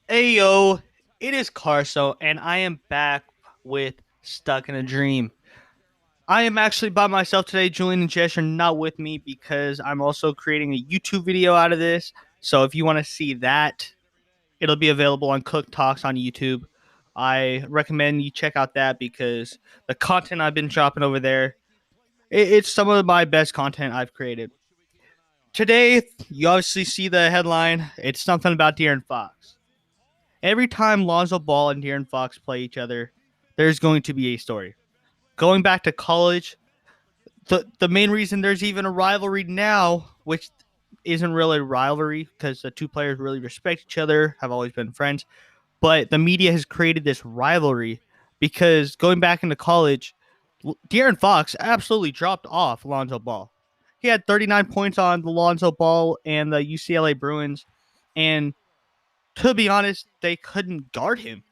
Hey yo, it is Carso, and I am back with Stuck in a Dream. I am actually by myself today. Julian and Jess are not with me because I'm also creating a YouTube video out of this. So if you want to see that, it'll be available on Cook Talks on YouTube. I recommend you check out that because the content I've been dropping over there, it's some of my best content I've created. Today, you obviously see the headline. It's something about De'Aaron Fox. Every time Lonzo Ball and De'Aaron Fox play each other, there's going to be a story. Going back to college, the main reason there's even a rivalry now, which isn't really a rivalry because the two players really respect each other, have always been friends, but the media has created this rivalry because going back into college, De'Aaron Fox absolutely dropped off Lonzo Ball. He had 39 points on the Lonzo Ball and the UCLA Bruins, and to be honest, they couldn't guard him.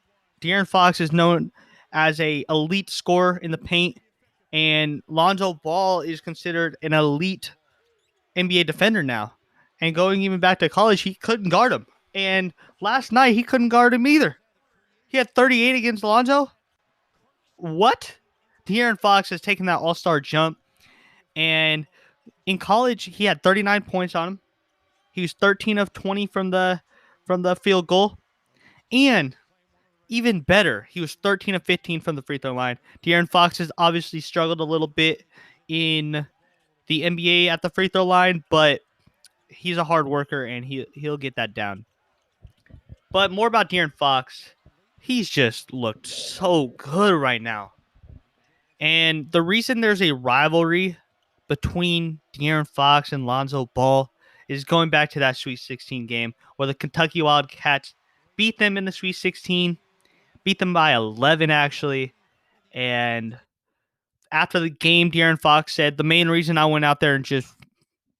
De'Aaron Fox is known as a elite scorer in the paint, and Lonzo Ball is considered an elite NBA defender now. And going even back to college, he couldn't guard him. And last night, he couldn't guard him either. He had 38 against Lonzo. What? De'Aaron Fox has taken that all-star jump, and in college, he had 39 points on him. He was 13 of 20 from the field goal, and even better, he was 13 of 15 from the free throw line. De'Aaron Fox has obviously struggled a little bit in the NBA at the free throw line, but he's a hard worker and he'll get that down. But more about De'Aaron Fox. He's just looked so good right now. And the reason there's a rivalry between De'Aaron Fox and Lonzo Ball is going back to that Sweet 16 game where the Kentucky Wildcats beat them in the Sweet 16, beat them by 11 actually. And after the game, De'Aaron Fox said the main reason I went out there and just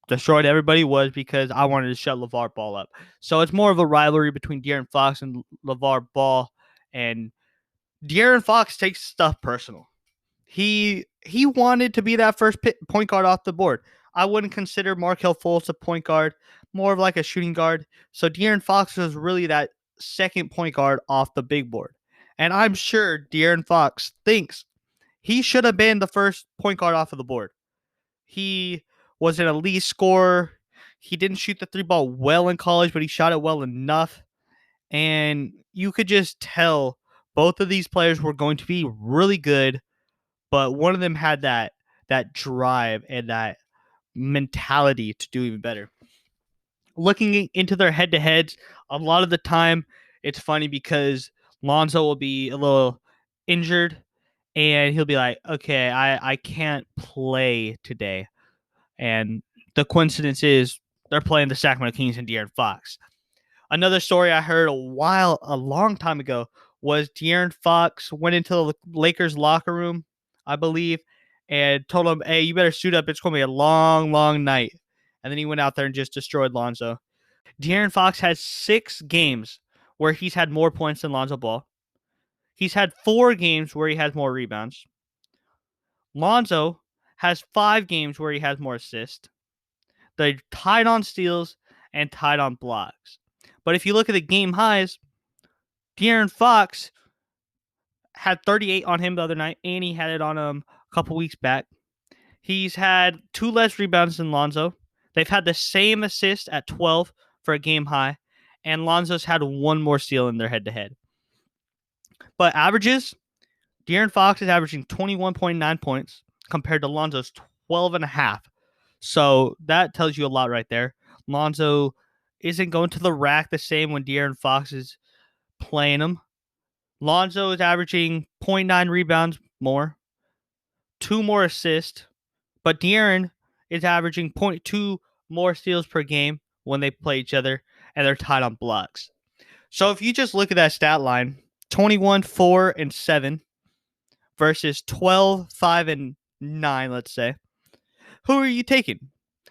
destroyed everybody was because I wanted to shut LeVar Ball up. So it's more of a rivalry between De'Aaron Fox and LeVar Ball, and De'Aaron Fox takes stuff personal. He wanted to be that first point guard off the board. I wouldn't consider Markelle Fultz a point guard, more of like a shooting guard. So De'Aaron Fox was really that second point guard off the big board. And I'm sure De'Aaron Fox thinks he should have been the first point guard off of the board. He was an elite scorer. He didn't shoot the three ball well in college, but he shot it well enough. And you could just tell both of these players were going to be really good, but one of them had that drive and that mentality to do even better. Looking into their head to heads, a lot of the time it's funny because Lonzo will be a little injured and he'll be like, okay, I can't play today. And the coincidence is they're playing the Sacramento Kings and De'Aaron Fox. Another story I heard a long time ago, was De'Aaron Fox went into the Lakers locker room, I believe, and told him, hey, you better suit up. It's going to be a long, long night. And then he went out there and just destroyed Lonzo. De'Aaron Fox has 6 games where he's had more points than Lonzo Ball. He's had 4 games where he has more rebounds. Lonzo has 5 games where he has more assists. They're tied on steals and tied on blocks. But if you look at the game highs, De'Aaron Fox had 38 on him the other night, and he had it on him a couple weeks back. He's had 2 less rebounds than Lonzo. They've had the same assist at 12 for a game high, and Lonzo's had 1 more steal in their head-to-head. But averages, De'Aaron Fox is averaging 21.9 points compared to Lonzo's 12.5. So that tells you a lot right there. Lonzo isn't going to the rack the same when De'Aaron Fox is playing him. Lonzo is averaging zero point 0.9 rebounds more, 2 more assists, but De'Aaron is averaging zero point 0.2 more steals per game when they play each other, and they're tied on blocks. So if you just look at that stat line, 21, 4, and 7 versus 12, 5, and 9, let's say, who are you taking?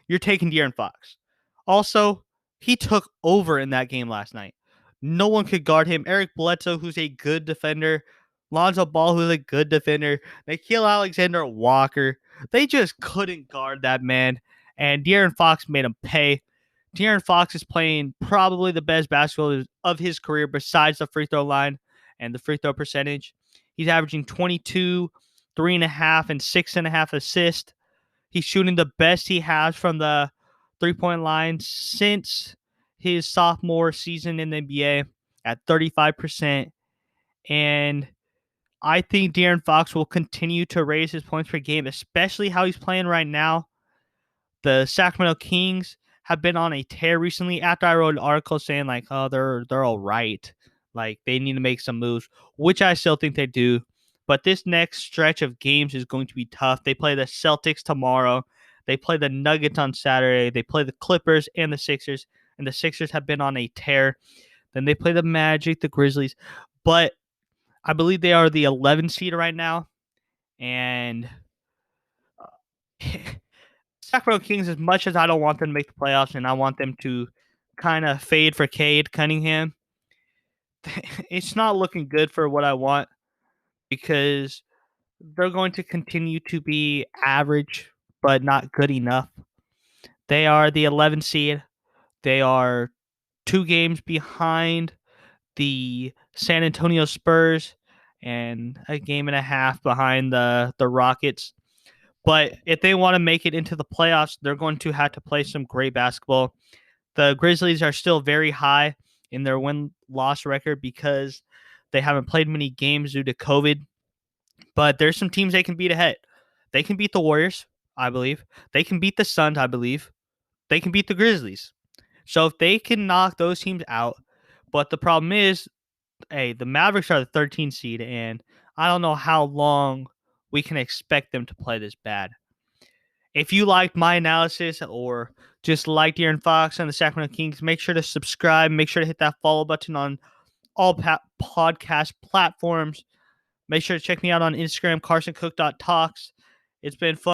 You're taking De'Aaron Fox. Also, he took over in that game last night. No one could guard him. Eric Bledsoe, who's a good defender. Lonzo Ball, who's a good defender. Nickeil Alexander-Walker. They just couldn't guard that man. And De'Aaron Fox made him pay. De'Aaron Fox is playing probably the best basketball of his career besides the free throw line and the free throw percentage. He's averaging 22, 3.5, and 6.5 assists. He's shooting the best he has from the 3-point line since his sophomore season in the NBA at 35%. And I think De'Aaron Fox will continue to raise his points per game, especially how he's playing right now. The Sacramento Kings have been on a tear recently. After I wrote an article saying like, oh, they're all right, like they need to make some moves, which I still think they do. But this next stretch of games is going to be tough. They play the Celtics tomorrow. They play the Nuggets on Saturday. They play the Clippers and the Sixers, and the Sixers have been on a tear. Then they play the Magic, the Grizzlies, but I believe they are the 11 seed right now, and Sacramento Kings, as much as I don't want them to make the playoffs and I want them to kind of fade for Cade Cunningham, it's not looking good for what I want because they're going to continue to be average but not good enough. They are the 11 seed. They are 2 games behind the San Antonio Spurs and a game and a half behind the Rockets. But if they want to make it into the playoffs, they're going to have to play some great basketball. The Grizzlies are still very high in their win-loss record because they haven't played many games due to COVID. But there's some teams they can beat ahead. They can beat the Warriors, I believe. They can beat the Suns, I believe. They can beat the Grizzlies. So if they can knock those teams out, but the problem is, hey, the Mavericks are the 13th seed, and I don't know how long we can expect them to play this bad. If you liked my analysis or just like De'Aaron Fox and the Sacramento Kings, make sure to subscribe. Make sure to hit that follow button on all podcast platforms. Make sure to check me out on Instagram, carsoncook.talks. It's been fun.